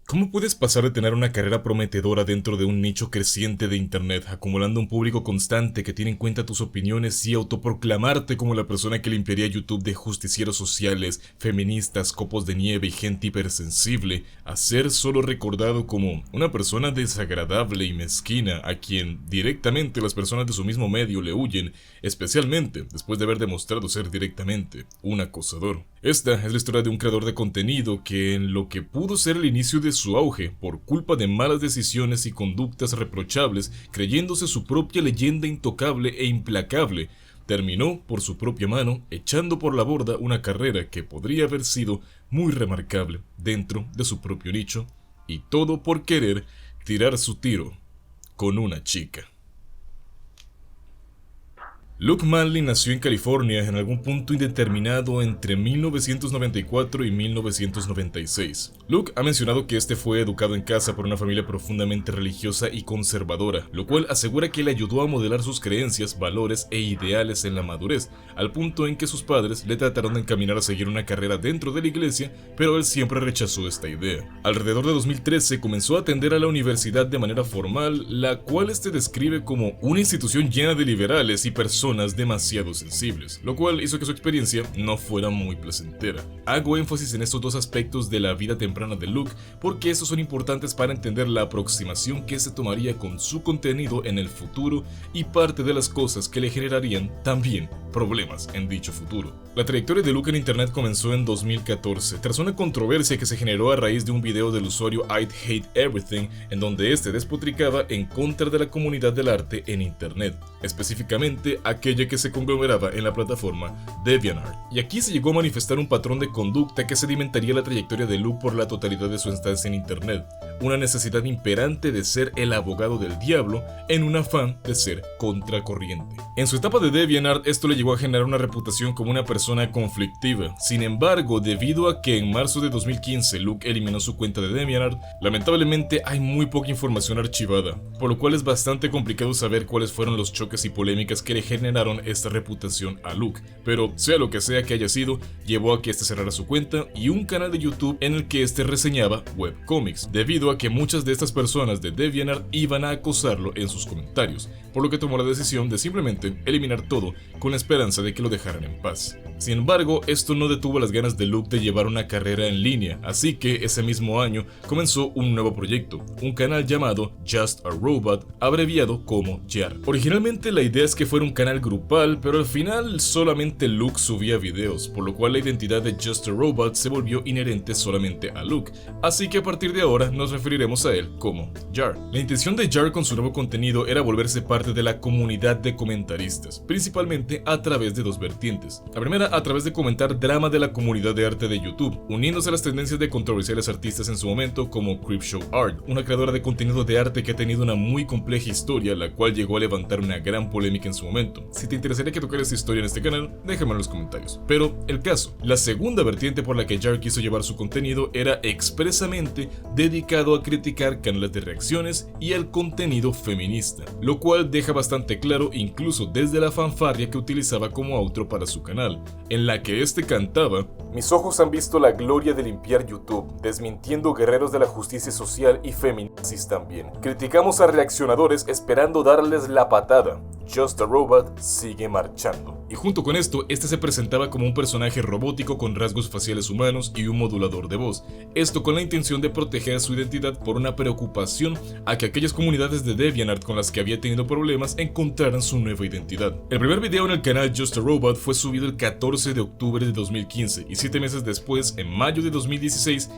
¿Cómo puedes pasar de tener una carrera prometedora dentro de un nicho creciente de internet, acumulando un público constante que tiene en cuenta tus opiniones y autoproclamarte como la persona que limpiaría YouTube de justicieros sociales, feministas, copos de nieve y gente hipersensible, a ser solo recordado como una persona desagradable y mezquina a quien directamente las personas de su mismo medio le huyen, especialmente después de haber demostrado ser directamente un acosador? Esta es la historia de un creador de contenido que, en lo que pudo ser el inicio de su auge, por culpa de malas decisiones y conductas reprochables, creyéndose su propia leyenda intocable e implacable, terminó por su propia mano echando por la borda una carrera que podría haber sido muy remarcable dentro de su propio nicho, y todo por querer tirar su tiro con una chica. Luke Manley nació en California en algún punto indeterminado entre 1994 y 1996. Luke ha mencionado que este fue educado en casa por una familia profundamente religiosa y conservadora, lo cual asegura que le ayudó a modelar sus creencias, valores e ideales en la madurez, al punto en que sus padres le trataron de encaminar a seguir una carrera dentro de la iglesia, pero él siempre rechazó esta idea. Alrededor de 2013 comenzó a atender a la universidad de manera formal, la cual describe como una institución llena de liberales y personas demasiado sensibles, lo cual hizo que su experiencia no fuera muy placentera. Hago énfasis en estos dos aspectos de la vida temprana de Luke porque estos son importantes para entender la aproximación que se tomaría con su contenido en el futuro y parte de las cosas que le generarían también problemas en dicho futuro. La trayectoria de Luke en internet comenzó en 2014, tras una controversia que se generó a raíz de un video del usuario I'd Hate Everything, en donde despotricaba en contra de la comunidad del arte en internet, específicamente aquella que se conglomeraba en la plataforma DeviantArt. Y aquí se llegó a manifestar un patrón de conducta que sedimentaría la trayectoria de Luke por la totalidad de su estancia en internet, una necesidad imperante de ser el abogado del diablo en un afán de ser contracorriente. En su etapa de DeviantArt esto le llegó a generar una reputación como una persona conflictiva. Sin embargo, debido a que en marzo de 2015 Luke eliminó su cuenta de DeviantArt, lamentablemente hay muy poca información archivada, por lo cual es bastante complicado saber cuáles fueron los choques y polémicas que le generaron esta reputación a Luke, pero sea lo que sea que haya sido, llevó a que cerrara su cuenta y un canal de YouTube en el que reseñaba webcomics, debido a que muchas de estas personas de DeviantArt iban a acosarlo en sus comentarios, por lo que tomó la decisión de simplemente eliminar todo con la esperanza de que lo dejaran en paz. Sin embargo, esto no detuvo las ganas de Luke de llevar una carrera en línea, así que ese mismo año comenzó un nuevo proyecto, un canal llamado Just a Robot, abreviado como JAR. Originalmente la idea es que fuera un canal grupal, pero al final solamente Luke subía videos, por lo cual la identidad de Just a Robot se volvió inherente solamente a Luke, así que a partir de ahora nos referiremos a él como JAR. La intención de JAR con su nuevo contenido era volverse parte de la comunidad de comentaristas, principalmente a través de dos vertientes. La primera a través de comentar drama de la comunidad de arte de YouTube, uniéndose a las tendencias de controversiales artistas en su momento como Creepshow Art, una creadora de contenido de arte que ha tenido una muy compleja historia, la cual llegó a levantar una gran polémica en su momento. Si te interesaría que tocara esta historia en este canal, déjame en los comentarios. Pero el caso, la segunda vertiente por la que JAR quiso llevar su contenido era expresamente dedicado a criticar canales de reacciones y el contenido feminista, lo cual deja bastante claro incluso desde la fanfarria que utilizaba como outro para su canal, en la que cantaba: "Mis ojos han visto la gloria de limpiar YouTube, desmintiendo guerreros de la justicia social y feminazis también. Criticamos a reaccionadores esperando darles la patada. Just a Robot sigue marchando". Y junto con esto, se presentaba como un personaje robótico con rasgos faciales humanos y un modulador de voz. Esto con la intención de proteger su identidad por una preocupación a que aquellas comunidades de DeviantArt con las que había tenido problemas encontraran su nueva identidad. El primer video en el canal Just a Robot fue subido el 14 de octubre de 2015 y 7 meses después, en mayo de 2016,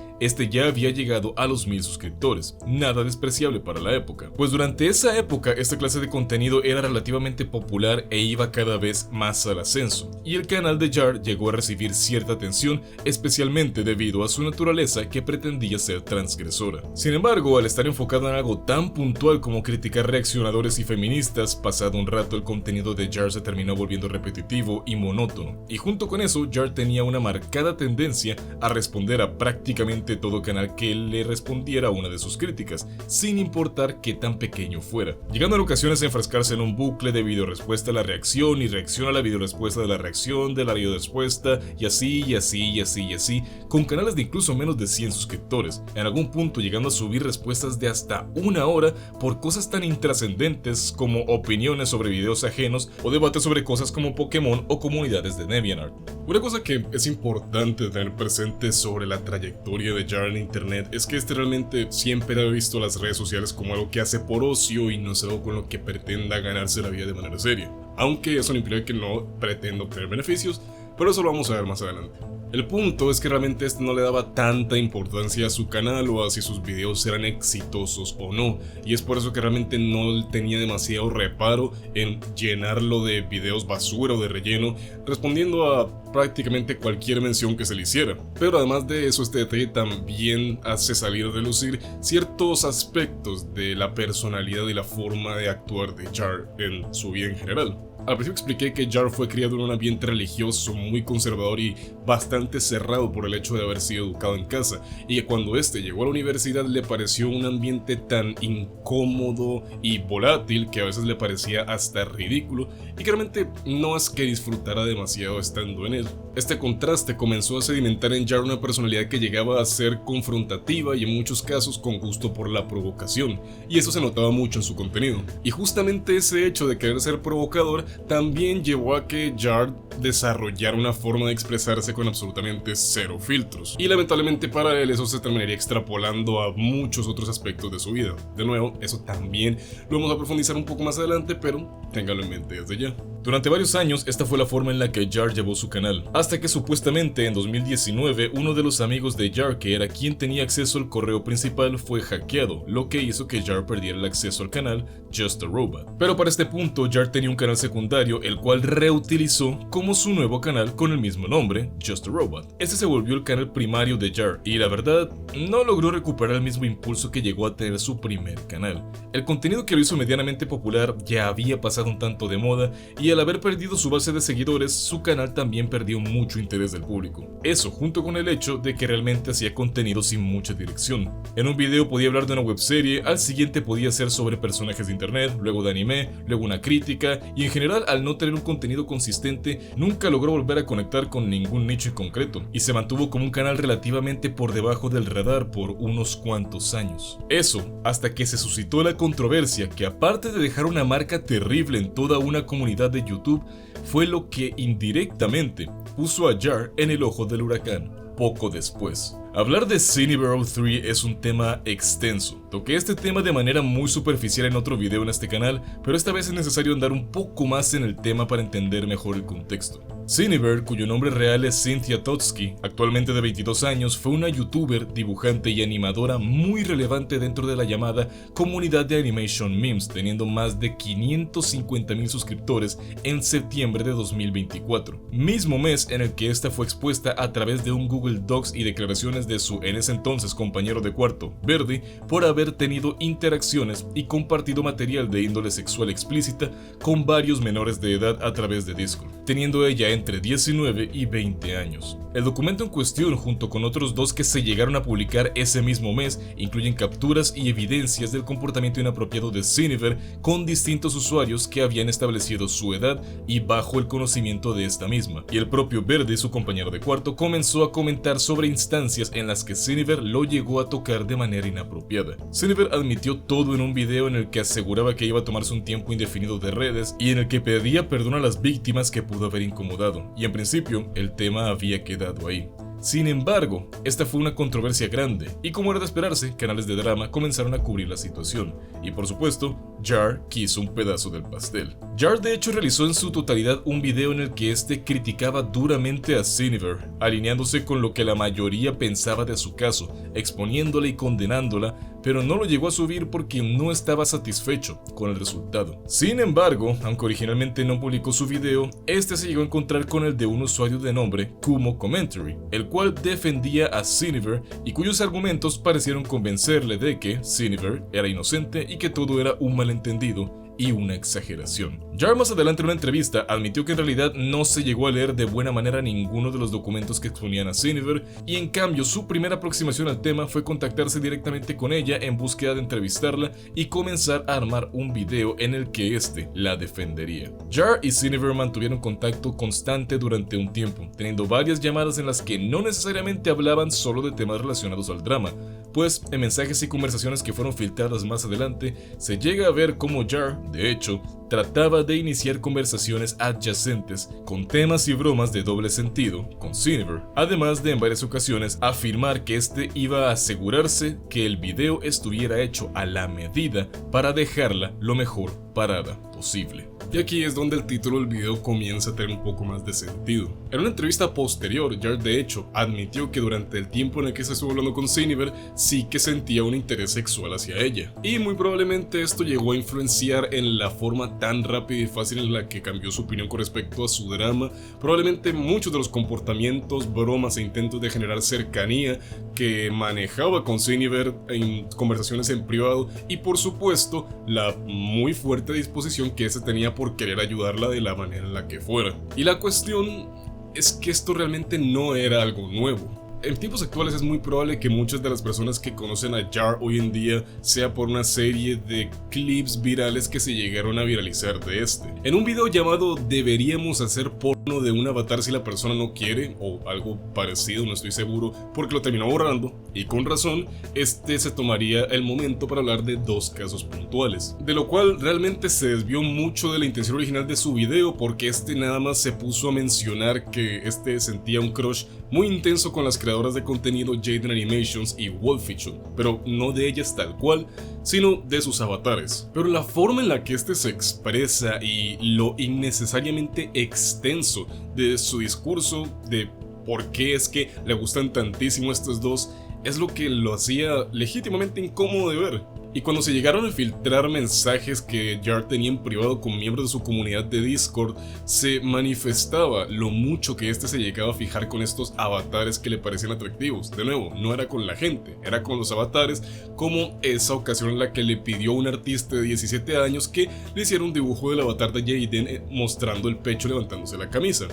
ya había llegado a los 1000 suscriptores, nada despreciable para la época, pues durante esa época esta clase de contenido era relativamente popular e iba cada vez más al ascenso, y el canal de JAR llegó a recibir cierta atención, especialmente debido a su naturaleza que pretendía ser transgresora. Sin embargo, al estar enfocado en algo tan puntual como criticar reaccionadores y feministas, pasado un rato el contenido de JAR se terminó volviendo repetitivo y monótono, y junto con eso JAR tenía una marcada tendencia a responder a prácticamente todo canal que le respondiera a una de sus críticas, sin importar qué tan pequeño fuera, llegando en ocasiones a enfrascarse en un bucle bucle de videorespuesta a la reacción y reacción a la videorespuesta de la reacción de la videorespuesta y así y así y así y así, con canales de incluso menos de 100 suscriptores, en algún punto llegando a subir respuestas de hasta 1 hora por cosas tan intrascendentes como opiniones sobre videos ajenos o debates sobre cosas como Pokémon o comunidades de DeviantArt. Una cosa que es importante tener presente sobre la trayectoria de Jar en internet es que realmente siempre ha visto las redes sociales como algo que hace por ocio y no es algo con lo que pretenda ganarse la vida de manera seria, aunque eso no implica que no pretenda obtener beneficios, pero eso lo vamos a ver más adelante. El punto es que realmente no le daba tanta importancia a su canal o a si sus videos eran exitosos o no, y es por eso que realmente no tenía demasiado reparo en llenarlo de videos basura o de relleno, respondiendo a prácticamente cualquier mención que se le hiciera. Pero además de eso, este detalle también hace salir a relucir ciertos aspectos de la personalidad y la forma de actuar de Jar en su vida en general. Al principio expliqué que Jar fue criado en un ambiente religioso muy conservador y bastante cerrado por el hecho de haber sido educado en casa, y que cuando este llegó a la universidad le pareció un ambiente tan incómodo y volátil que a veces le parecía hasta ridículo, y que realmente no es que disfrutara demasiado estando en él. Este contraste comenzó a sedimentar en Jar una personalidad que llegaba a ser confrontativa y en muchos casos con gusto por la provocación, y eso se notaba mucho en su contenido. Y justamente ese hecho de querer ser provocador también llevó a que Jar desarrollara una forma de expresarse con absolutamente cero filtros, y lamentablemente para él eso se terminaría extrapolando a muchos otros aspectos de su vida. De nuevo, eso también lo vamos a profundizar un poco más adelante, pero téngalo en mente desde ya. Durante varios años esta fue la forma en la que Jar llevó su canal, hasta que supuestamente en 2019 uno de los amigos de Jar, que era quien tenía acceso al correo principal, fue hackeado, lo que hizo que Jar perdiera el acceso al canal Just a Robot. Pero para este punto Jar tenía un canal secundario, el cual reutilizó como su nuevo canal con el mismo nombre, Just a Robot. Este se volvió el canal primario de Jar y la verdad no logró recuperar el mismo impulso que llegó a tener su primer canal. El contenido que lo hizo medianamente popular ya había pasado un tanto de moda, y al haber perdido su base de seguidores, su canal también perdió mucho interés del público. Eso junto con el hecho de que realmente hacía contenido sin mucha dirección. En un video podía hablar de una webserie, al siguiente podía ser sobre personajes de internet, luego de anime, luego una crítica, y en general al no tener un contenido consistente nunca logró volver a conectar con ningún nicho en concreto, y se mantuvo como un canal relativamente por debajo del radar por unos cuantos años. Eso hasta que se suscitó la controversia que, aparte de dejar una marca terrible en toda una comunidad de YouTube, fue lo que indirectamente puso a Jar en el ojo del huracán poco después. Hablar de Cineverse 3 es un tema extenso. Toqué este tema de manera muy superficial en otro video en este canal, pero esta vez es necesario andar un poco más en el tema para entender mejor el contexto. Cineverse, cuyo nombre real es Cynthia Totsky, actualmente de 22 años, fue una youtuber, dibujante y animadora muy relevante dentro de la llamada comunidad de Animation Memes, teniendo más de 550,000 suscriptores en septiembre de 2024, mismo mes en el que esta fue expuesta a través de un Google Docs y declaraciones de su en ese entonces compañero de cuarto, Verdi, por haber tenido interacciones y compartido material de índole sexual explícita con varios menores de edad a través de Discord, teniendo ella entre 19 y 20 años. El documento en cuestión, junto con otros dos que se llegaron a publicar ese mismo mes, incluyen capturas y evidencias del comportamiento inapropiado de Cineverse con distintos usuarios que habían establecido su edad y bajo el conocimiento de esta misma, y el propio Verdi, su compañero de cuarto, comenzó a comentar sobre instancias en las que Cineverse lo llegó a tocar de manera inapropiada. Cineverse admitió todo en un video en el que aseguraba que iba a tomarse un tiempo indefinido de redes y en el que pedía perdón a las víctimas que pudo haber incomodado, y en principio el tema había quedado ahí. Sin embargo, esta fue una controversia grande, y como era de esperarse, canales de drama comenzaron a cubrir la situación, y por supuesto, Jar quiso un pedazo del pastel. Jar de hecho realizó en su totalidad un video en el que este criticaba duramente a Cineverse, alineándose con lo que la mayoría pensaba de su caso, exponiéndola y condenándola, pero no lo llegó a subir porque no estaba satisfecho con el resultado. Sin embargo, aunque originalmente no publicó su video, este se llegó a encontrar con el de un usuario de nombre Kumo Commentary, el cual defendía a Cineverse y cuyos argumentos parecieron convencerle de que Cineverse era inocente y que todo era un malentendido y una exageración. Jar más adelante en una entrevista admitió que en realidad no se llegó a leer de buena manera ninguno de los documentos que exponían a Cinnever, y en cambio su primera aproximación al tema fue contactarse directamente con ella en búsqueda de entrevistarla y comenzar a armar un video en el que este la defendería. Jar y Cinnever mantuvieron contacto constante durante un tiempo, teniendo varias llamadas en las que no necesariamente hablaban solo de temas relacionados al drama, pues en mensajes y conversaciones que fueron filtradas más adelante se llega a ver cómo Jar, de hecho, trataba de iniciar conversaciones adyacentes con temas y bromas de doble sentido con Cinnever, además de en varias ocasiones afirmar que este iba a asegurarse que el video estuviera hecho a la medida para dejarla lo mejor parada posible. Y aquí es donde el título del video comienza a tener un poco más de sentido. En una entrevista posterior, Jar de hecho admitió que durante el tiempo en el que se estuvo hablando con Cinnever sí que sentía un interés sexual hacia ella, y muy probablemente esto llegó a influenciar en la forma tan rápida y fácil en la que cambió su opinión con respecto a su drama. Probablemente muchos de los comportamientos, bromas e intentos de generar cercanía que manejaba con Cinnever en conversaciones en privado, y por supuesto la muy fuerte disposición que ese tenía por querer ayudarla de la manera en la que fuera. Y la cuestión es que esto realmente no era algo nuevo. En tiempos actuales es muy probable que muchas de las personas que conocen a Jar hoy en día sea por una serie de clips virales que se llegaron a viralizar de este. En un video llamado "Deberíamos hacer porno de un avatar si la persona no quiere", o algo parecido, no estoy seguro, porque lo terminó borrando, y con razón, este se tomaría el momento para hablar de dos casos puntuales, de lo cual realmente se desvió mucho de la intención original de su video, porque este nada más se puso a mencionar que este sentía un crush muy intenso con las creadoras de contenido Jaden Animations y Wolfish, pero no de ellas tal cual, sino de sus avatares. Pero la forma en la que este se expresa y lo innecesariamente extenso de su discurso de por qué es que le gustan tantísimo estos dos es lo que lo hacía legítimamente incómodo de ver. Y cuando se llegaron a filtrar mensajes que Jar tenía en privado con miembros de su comunidad de Discord, se manifestaba lo mucho que este se llegaba a fijar con estos avatares que le parecían atractivos. De nuevo, no era con la gente, era con los avatares, como esa ocasión en la que le pidió a un artista de 17 años que le hiciera un dibujo del avatar de Jaden mostrando el pecho levantándose la camisa.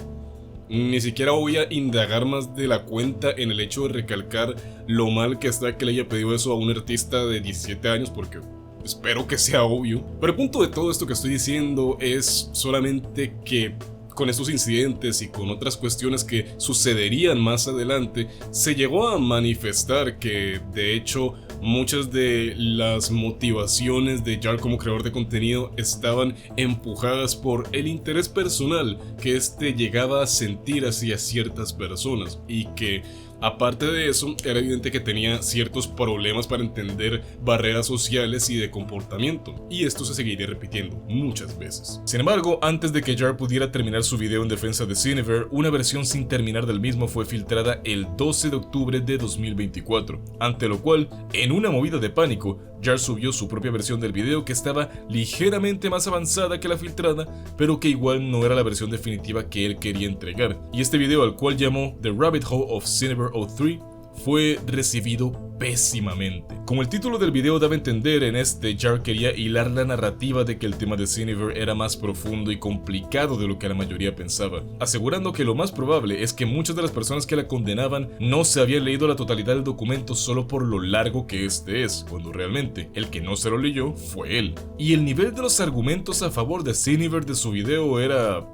Ni siquiera voy a indagar más de la cuenta en el hecho de recalcar lo mal que está que le haya pedido eso a un artista de 17 años, porque espero que sea obvio. Pero el punto de todo esto que estoy diciendo es solamente que con estos incidentes y con otras cuestiones que sucederían más adelante, se llegó a manifestar que de hecho muchas de las motivaciones de Jar como creador de contenido estaban empujadas por el interés personal que este llegaba a sentir hacia ciertas personas, y que aparte de eso, era evidente que tenía ciertos problemas para entender barreras sociales y de comportamiento, y esto se seguiría repitiendo muchas veces. Sin embargo, antes de que Jar pudiera terminar su video en defensa de Cinnever, una versión sin terminar del mismo fue filtrada el 12 de octubre de 2024, ante lo cual, en una movida de pánico, Jar subió su propia versión del video que estaba ligeramente más avanzada que la filtrada, pero que igual no era la versión definitiva que él quería entregar, y este video, al cual llamó The Rabbit Hole of Cinnever 03, fue recibido pésimamente. Como el título del video daba a entender, en este Jar quería hilar la narrativa de que el tema de Cinnever era más profundo y complicado de lo que la mayoría pensaba, asegurando que lo más probable es que muchas de las personas que la condenaban no se habían leído la totalidad del documento solo por lo largo que este es, cuando realmente el que no se lo leyó fue él. Y el nivel de los argumentos a favor de Cinnever de su video era...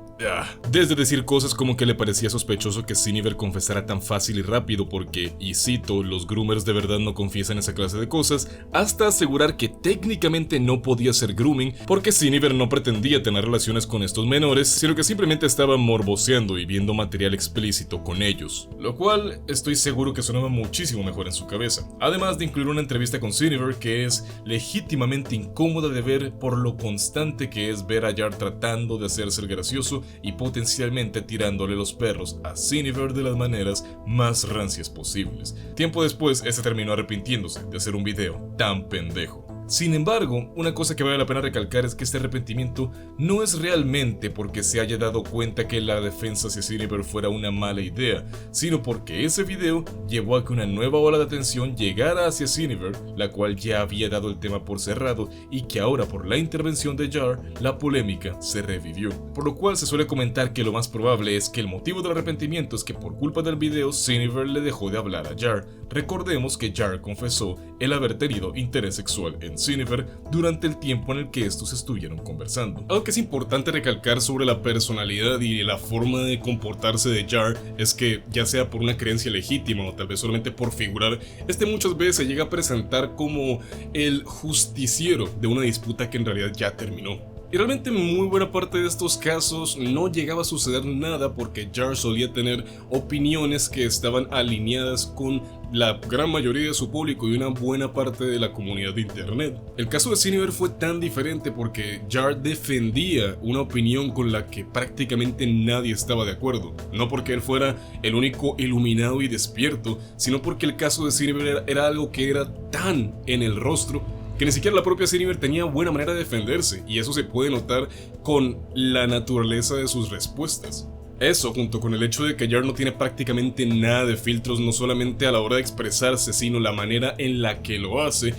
desde decir cosas como que le parecía sospechoso que Cinnever confesara tan fácil y rápido porque, y cito, los groomers de verdad no confiesan esa clase de cosas, hasta asegurar que técnicamente no podía ser grooming porque Cinnever no pretendía tener relaciones con estos menores, sino que simplemente estaba morboseando y viendo material explícito con ellos, lo cual estoy seguro que sonaba muchísimo mejor en su cabeza, además de incluir una entrevista con Cinnever que es legítimamente incómoda de ver por lo constante que es ver a Jar tratando de hacerse el gracioso y potencialmente tirándole los perros a Cinnever de las maneras más rancias posibles. Tiempo después, este terminó arrepintiéndose de hacer un video tan pendejo. Sin embargo, una cosa que vale la pena recalcar es que este arrepentimiento no es realmente porque se haya dado cuenta que la defensa hacia Cinniver fuera una mala idea, sino porque ese video llevó a que una nueva ola de atención llegara hacia Cinniver, la cual ya había dado el tema por cerrado y que ahora por la intervención de Jar, la polémica se revivió. Por lo cual se suele comentar que lo más probable es que el motivo del arrepentimiento es que por culpa del video Cinniver le dejó de hablar a Jar. Recordemos que Jar confesó el haber tenido interés sexual en Cinniver durante el tiempo en el que estos estuvieron conversando. Algo que es importante recalcar sobre la personalidad y la forma de comportarse de Jar es que, ya sea por una creencia legítima o tal vez solamente por figurar, muchas veces se llega a presentar como el justiciero de una disputa que en realidad ya terminó. Y realmente en muy buena parte de estos casos no llegaba a suceder nada porque Jar solía tener opiniones que estaban alineadas con la gran mayoría de su público y una buena parte de la comunidad de internet. El caso de Cinniver fue tan diferente porque Jar defendía una opinión con la que prácticamente nadie estaba de acuerdo. No porque él fuera el único iluminado y despierto, sino porque el caso de Cinniver era algo que era tan en el rostro que ni siquiera la propia Cinniver tenía buena manera de defenderse, y eso se puede notar con la naturaleza de sus respuestas. Eso, junto con el hecho de que Jar no tiene prácticamente nada de filtros, no solamente a la hora de expresarse, sino la manera en la que lo hace,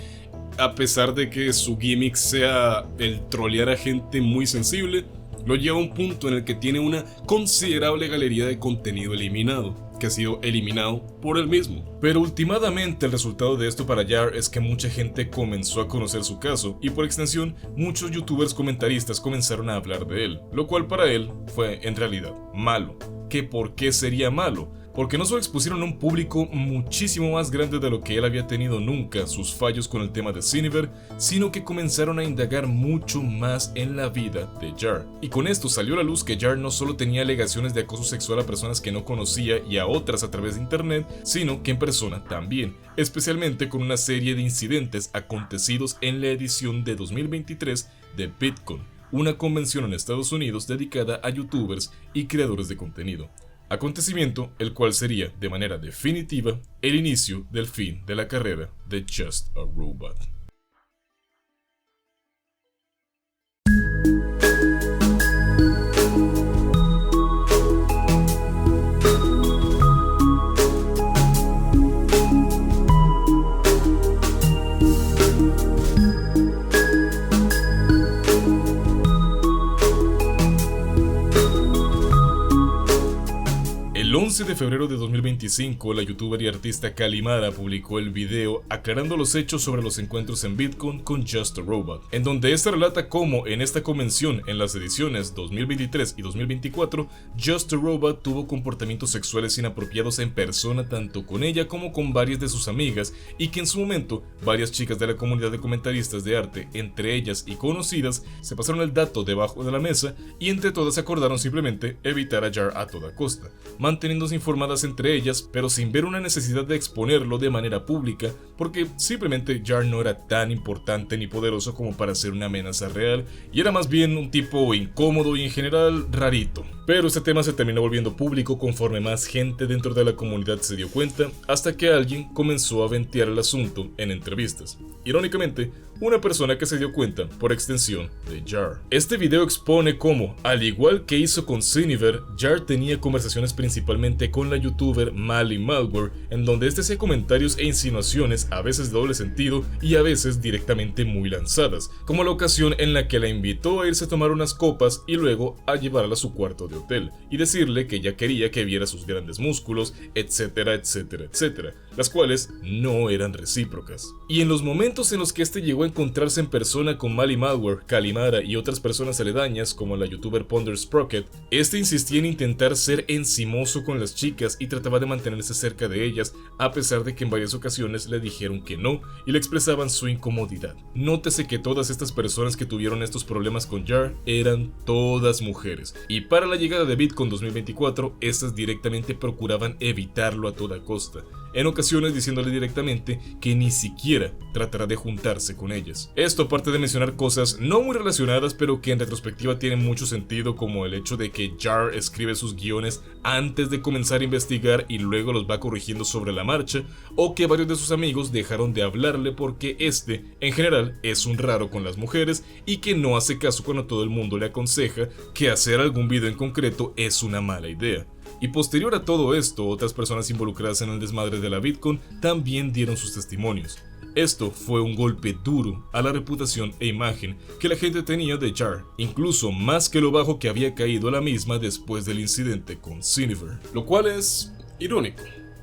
a pesar de que su gimmick sea el trolear a gente muy sensible, lo lleva a un punto en el que tiene una considerable galería de contenido eliminado, que ha sido eliminado por él mismo. Pero últimamente el resultado de esto para Jar es que mucha gente comenzó a conocer su caso y por extensión muchos youtubers comentaristas comenzaron a hablar de él, lo cual para él fue en realidad malo. ¿Que por qué sería malo? Porque no solo expusieron a un público muchísimo más grande de lo que él había tenido nunca sus fallos con el tema de Cinniver, sino que comenzaron a indagar mucho más en la vida de Jar. Y con esto salió a la luz que Jar no solo tenía alegaciones de acoso sexual a personas que no conocía y a otras a través de internet, sino que en persona también, especialmente con una serie de incidentes acontecidos en la edición de 2023 de VidCon, una convención en Estados Unidos dedicada a youtubers y creadores de contenido. Acontecimiento el cual sería, de manera definitiva, el inicio del fin de la carrera de Just a Robot. El 11 de febrero de 2025, la youtuber y artista Kalimara publicó el video aclarando los hechos sobre los encuentros en VidCon con Just a Robot, en donde esta relata cómo en esta convención, en las ediciones 2023 y 2024, Just a Robot tuvo comportamientos sexuales inapropiados en persona tanto con ella como con varias de sus amigas, y que en su momento varias chicas de la comunidad de comentaristas de arte, entre ellas y conocidas, se pasaron el dato debajo de la mesa y entre todas acordaron simplemente evitar a Jar a toda costa, manteniéndose informadas entre ellas, pero sin ver una necesidad de exponerlo de manera pública, porque simplemente Jar no era tan importante ni poderoso como para ser una amenaza real, y era más bien un tipo incómodo y en general rarito. Pero este tema se terminó volviendo público conforme más gente dentro de la comunidad se dio cuenta, hasta que alguien comenzó a ventear el asunto en entrevistas. Irónicamente, una persona que se dio cuenta, por extensión, de Jar. Este video expone cómo, al igual que hizo con Cinniver, Jar tenía conversaciones principalmente con la youtuber Mali Malware, en donde este hacía comentarios e insinuaciones a veces de doble sentido y a veces directamente muy lanzadas, como la ocasión en la que la invitó a irse a tomar unas copas y luego a llevarla a su cuarto de hotel, y decirle que ella quería que viera sus grandes músculos, etcétera, etcétera, etcétera, las cuales no eran recíprocas. Y en los momentos en los que este llegó a encontrarse en persona con Mali Malware, Kalimara y otras personas aledañas como la youtuber Ponder Sprocket, este insistía en intentar ser encimoso con las chicas y trataba de mantenerse cerca de ellas, a pesar de que en varias ocasiones le dijeron que no y le expresaban su incomodidad. Nótese que todas estas personas que tuvieron estos problemas con Jar eran todas mujeres, y para la llegada de VidCon 2024, estas directamente procuraban evitarlo a toda costa. en ocasiones diciéndole directamente que ni siquiera tratará de juntarse con ellas. Esto aparte de mencionar cosas no muy relacionadas pero que en retrospectiva tienen mucho sentido, como el hecho de que Jar escribe sus guiones antes de comenzar a investigar y luego los va corrigiendo sobre la marcha, o que varios de sus amigos dejaron de hablarle porque este, en general, es un raro con las mujeres y que no hace caso cuando todo el mundo le aconseja que hacer algún video en concreto es una mala idea. Y posterior a todo esto, otras personas involucradas en el desmadre de la VidCon también dieron sus testimonios. Esto fue un golpe duro a la reputación e imagen que la gente tenía de Jar, incluso más que lo bajo que había caído la misma después del incidente con Cinniver. Lo cual es irónico.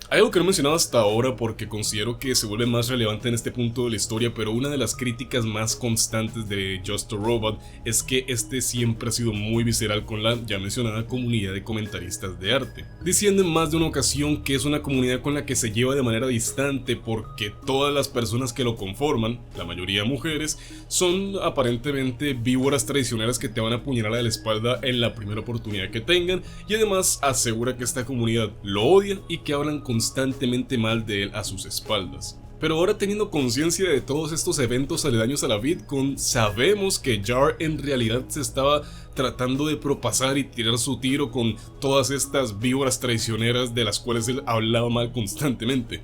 Hay algo que no he mencionado hasta ahora porque considero que se vuelve más relevante en este punto de la historia, pero una de las críticas más constantes de Just a Robot es que este siempre ha sido muy visceral con la ya mencionada comunidad de comentaristas de arte, diciendo en más de una ocasión que es una comunidad con la que se lleva de manera distante porque todas las personas que lo conforman, la mayoría mujeres, son aparentemente víboras traicioneras que te van a apuñalar a la espalda en la primera oportunidad que tengan, y además asegura que esta comunidad lo odia y que hablan constantemente mal de él a sus espaldas. Pero ahora, teniendo conciencia de todos estos eventos aledaños a la VidCon, sabemos que Jar en realidad se estaba tratando de propasar y tirar su tiro con todas estas víboras traicioneras de las cuales él hablaba mal constantemente.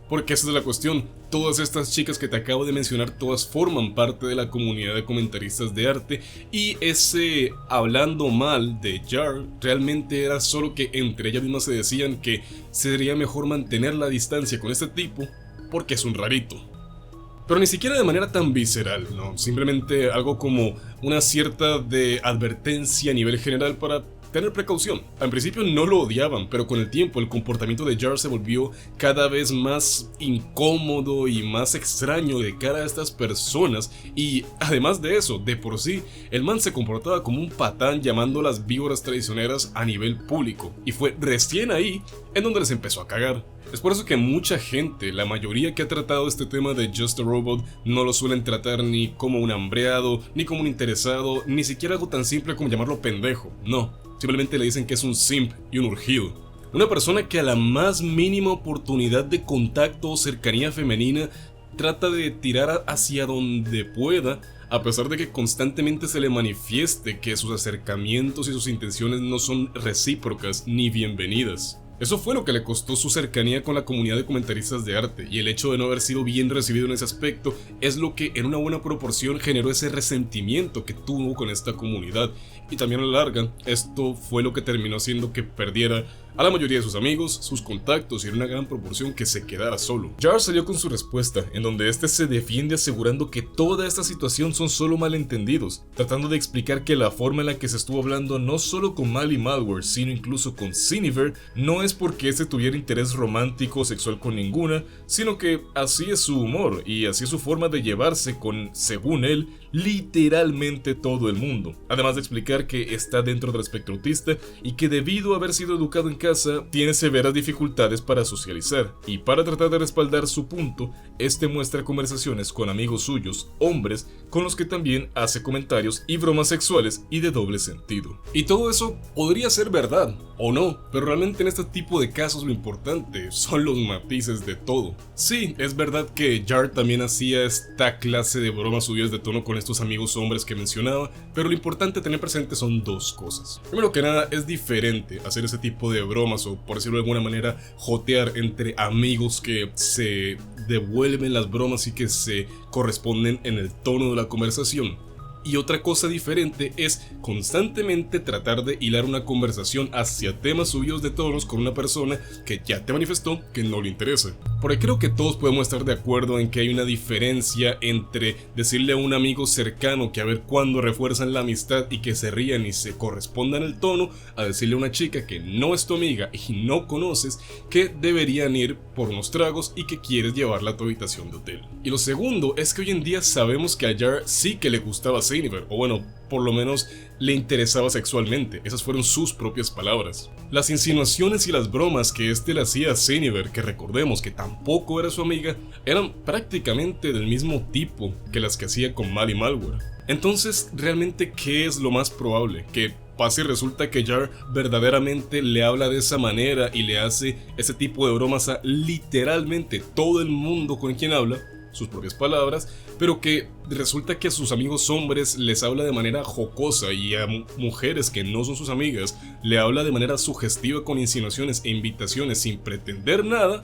Porque esa es la cuestión, todas estas chicas que te acabo de mencionar, todas forman parte de la comunidad de comentaristas de arte, y ese hablando mal de Jar realmente era solo que entre ellas mismas se decían que sería mejor mantener la distancia con este tipo porque es un rarito. Pero ni siquiera de manera tan visceral, ¿no? Simplemente algo como una cierta de advertencia a nivel general para tener precaución. Al principio no lo odiaban, pero con el tiempo el comportamiento de Jar se volvió cada vez más incómodo y más extraño de cara a estas personas, y además de eso, de por sí, el man se comportaba como un patán llamando a las víboras traicioneras a nivel público, y fue recién ahí en donde les empezó a cagar. Es por eso que mucha gente, la mayoría que ha tratado este tema de Just a Robot, no lo suelen tratar ni como un hambreado, ni como un interesado, ni siquiera algo tan simple como llamarlo pendejo, no. Simplemente le dicen que es un simp y un urgido. Una persona que a la más mínima oportunidad de contacto o cercanía femenina trata de tirar hacia donde pueda, a pesar de que constantemente se le manifieste que sus acercamientos y sus intenciones no son recíprocas ni bienvenidas. Eso fue lo que le costó su cercanía con la comunidad de comentaristas de arte, y el hecho de no haber sido bien recibido en ese aspecto es lo que en una buena proporción generó ese resentimiento que tuvo con esta comunidad, y también a la larga esto fue lo que terminó haciendo que perdiera a la mayoría de sus amigos, sus contactos, y en una gran proporción que se quedara solo. Jar salió con su respuesta, en donde este se defiende asegurando que toda esta situación son solo malentendidos, tratando de explicar que la forma en la que se estuvo hablando no solo con Mally Malware, sino incluso con Cinniver, no es porque este tuviera interés romántico o sexual con ninguna, sino que así es su humor y así es su forma de llevarse con, según él, literalmente todo el mundo. Además de explicar que está dentro del espectro autista y que debido a haber sido educado en casa, tiene severas dificultades para socializar, y para tratar de respaldar su punto, este muestra conversaciones con amigos suyos, hombres, con los que también hace comentarios y bromas sexuales y de doble sentido. Y todo eso podría ser verdad, o no, pero realmente en este tipo de casos lo importante son los matices de todo. Sí, es verdad que Jar también hacía esta clase de bromas subidas de tono con estos amigos hombres que mencionaba, pero lo importante a tener presente son dos cosas. Primero que nada, es diferente hacer ese tipo de bromas, o por decirlo de alguna manera, jotear entre amigos que se devuelven las bromas y que se corresponden en el tono de la conversación. Y otra cosa diferente es constantemente tratar de hilar una conversación hacia temas subidos de tonos con una persona que ya te manifestó que no le interesa. Porque creo que todos podemos estar de acuerdo en que hay una diferencia entre decirle a un amigo cercano que a ver cuándo refuerzan la amistad y que se rían y se correspondan el tono, a decirle a una chica que no es tu amiga y no conoces que deberían ir por unos tragos y que quieres llevarla a tu habitación de hotel. Y lo segundo es que hoy en día sabemos que a Jar sí que le gustaba Cinniver, o bueno, por lo menos le interesaba sexualmente, esas fueron sus propias palabras. Las insinuaciones y las bromas que este le hacía a Cinniver, que recordemos que tampoco era su amiga, eran prácticamente del mismo tipo que las que hacía con Mally Malware. Entonces, realmente, ¿qué es lo más probable? Que pasa y resulta que Jar verdaderamente le habla de esa manera y le hace ese tipo de bromas a literalmente todo el mundo con quien habla, sus propias palabras, pero que resulta que a sus amigos hombres les habla de manera jocosa y a mujeres que no son sus amigas le habla de manera sugestiva con insinuaciones e invitaciones sin pretender nada,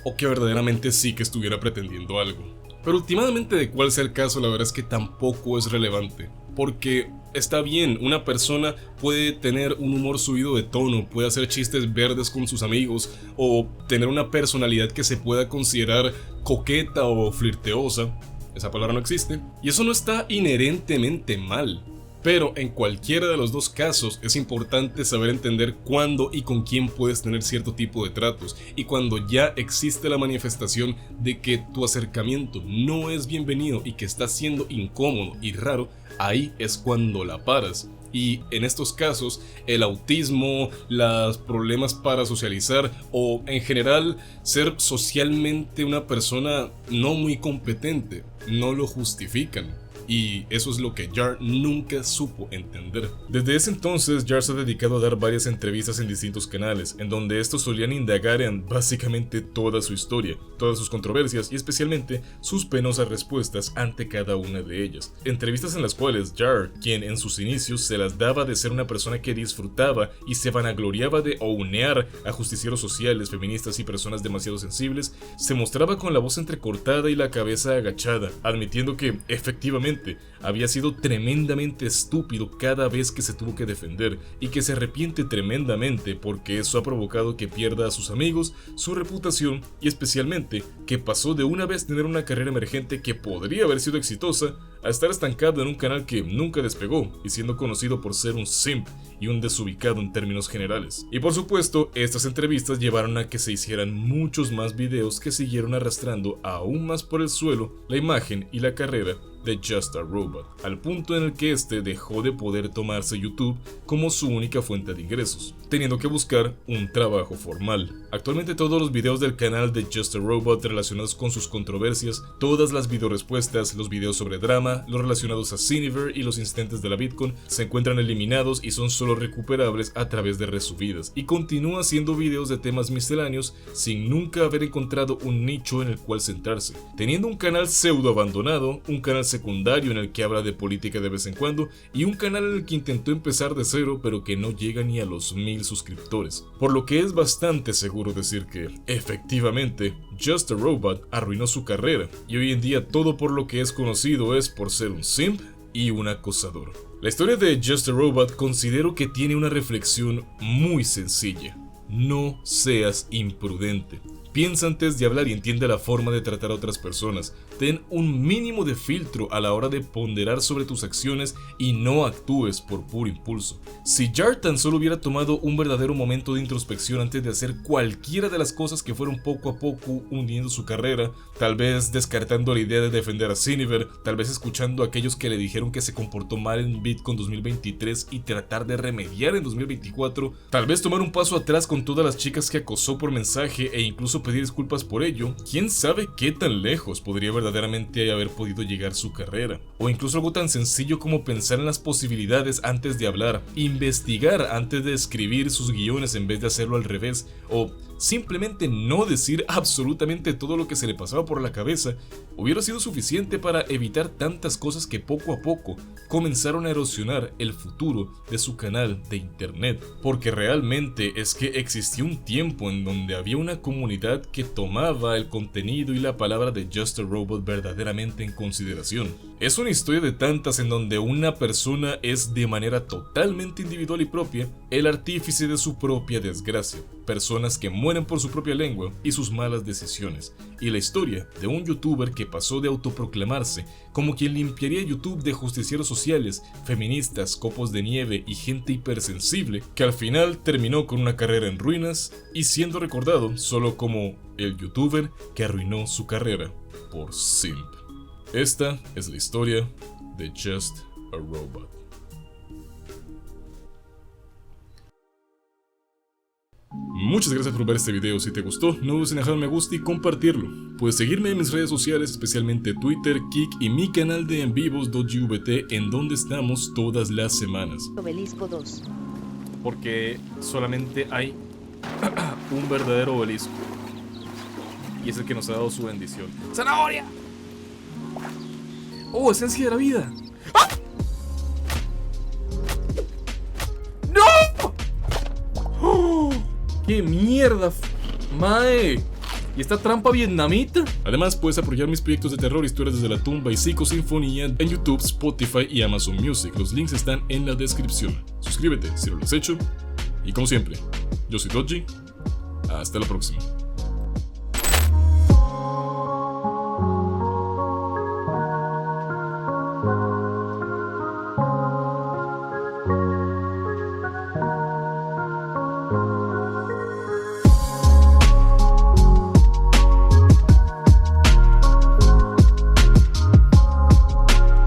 o que verdaderamente sí que estuviera pretendiendo algo. Pero últimamente, de cuál sea el caso, la verdad es que tampoco es relevante, porque está bien, una persona puede tener un humor subido de tono, puede hacer chistes verdes con sus amigos, o tener una personalidad que se pueda considerar coqueta o flirteosa, esa palabra no existe, y eso no está inherentemente mal. Pero en cualquiera de los dos casos es importante saber entender cuándo y con quién puedes tener cierto tipo de tratos, y cuando ya existe la manifestación de que tu acercamiento no es bienvenido y que está siendo incómodo y raro, ahí es cuando la paras. Y en estos casos, el autismo, los problemas para socializar o en general ser socialmente una persona no muy competente no lo justifican. Y eso es lo que Jar nunca supo entender. Desde ese entonces, Jar se ha dedicado a dar varias entrevistas en distintos canales, en donde estos solían indagar en básicamente toda su historia, todas sus controversias y especialmente sus penosas respuestas ante cada una de ellas. Entrevistas en las cuales Jar, quien en sus inicios se las daba de ser una persona que disfrutaba y se vanagloriaba de ounear a justicieros sociales, feministas y personas demasiado sensibles, se mostraba con la voz entrecortada y la cabeza agachada, admitiendo que, efectivamente, había sido tremendamente estúpido cada vez que se tuvo que defender y que se arrepiente tremendamente porque eso ha provocado que pierda a sus amigos, su reputación y especialmente que pasó de una vez tener una carrera emergente que podría haber sido exitosa a estar estancado en un canal que nunca despegó y siendo conocido por ser un simp y un desubicado en términos generales. Y por supuesto, estas entrevistas llevaron a que se hicieran muchos más videos que siguieron arrastrando aún más por el suelo la imagen y la carrera de Just a Robot, al punto en el que este dejó de poder tomarse YouTube como su única fuente de ingresos, teniendo que buscar un trabajo formal. Actualmente todos los videos del canal de Just a Robot relacionados con sus controversias, todas las videorespuestas, los videos sobre drama, los relacionados a Cinever y los incidentes de la Bitcoin se encuentran eliminados y son solo recuperables a través de resubidas, y continúa haciendo videos de temas misceláneos sin nunca haber encontrado un nicho en el cual centrarse, teniendo un canal pseudo abandonado, un canal secundario en el que habla de política de vez en cuando y un canal en el que intentó empezar de cero pero que no llega ni a los 1000 suscriptores, por lo que es bastante seguro decir que, efectivamente, Just a Robot arruinó su carrera y hoy en día todo por lo que es conocido es por ser un simp y un acosador. La historia de Just a Robot considero que tiene una reflexión muy sencilla: no seas imprudente. Piensa antes de hablar y entiende la forma de tratar a otras personas. Ten un mínimo de filtro a la hora de ponderar sobre tus acciones y no actúes por puro impulso. Si Jar tan solo hubiera tomado un verdadero momento de introspección antes de hacer cualquiera de las cosas que fueron poco a poco hundiendo su carrera, tal vez descartando la idea de defender a Cinever, tal vez escuchando a aquellos que le dijeron que se comportó mal en Bitcoin 2023 y tratar de remediar en 2024, tal vez tomar un paso atrás con todas las chicas que acosó por mensaje e incluso pedir disculpas por ello, quién sabe qué tan lejos podría verdaderamente haber podido llegar su carrera. O incluso algo tan sencillo como pensar en las posibilidades antes de hablar, investigar antes de escribir sus guiones en vez de hacerlo al revés, o simplemente no decir absolutamente todo lo que se le pasaba por la cabeza, hubiera sido suficiente para evitar tantas cosas que poco a poco comenzaron a erosionar el futuro de su canal de internet. Porque realmente es que existió un tiempo en donde había una comunidad que tomaba el contenido y la palabra de Just a Robot verdaderamente en consideración. Es una historia de tantas en donde una persona es de manera totalmente individual y propia el artífice de su propia desgracia. Personas que mueren por su propia lengua y sus malas decisiones. Y la historia de un youtuber que pasó de autoproclamarse como quien limpiaría YouTube de justicieros sociales, feministas, copos de nieve y gente hipersensible, que al final terminó con una carrera en ruinas y siendo recordado solo como el youtuber que arruinó su carrera por simp. Esta es la historia de Just a Robot. Muchas gracias por ver este video. Si te gustó, no dudes en dejar un me gusta y compartirlo. Puedes seguirme en mis redes sociales, especialmente Twitter, Kik y mi canal de en vivos.jvt, en donde estamos todas las semanas. Obelisco 2. Porque solamente hay un verdadero obelisco. Y es el que nos ha dado su bendición. ¡Zanahoria! ¡Oh, esencia de la vida! ¡Ah! ¡No! ¡Oh! ¡Qué mierda! ¡Mae! ¿Y esta trampa vietnamita? Además, puedes apoyar mis proyectos de terror, historias desde la tumba y psicosinfonía en YouTube, Spotify y Amazon Music. Los links están en la descripción. Suscríbete si no lo has hecho. Y como siempre, yo soy Dodgy. Hasta la próxima.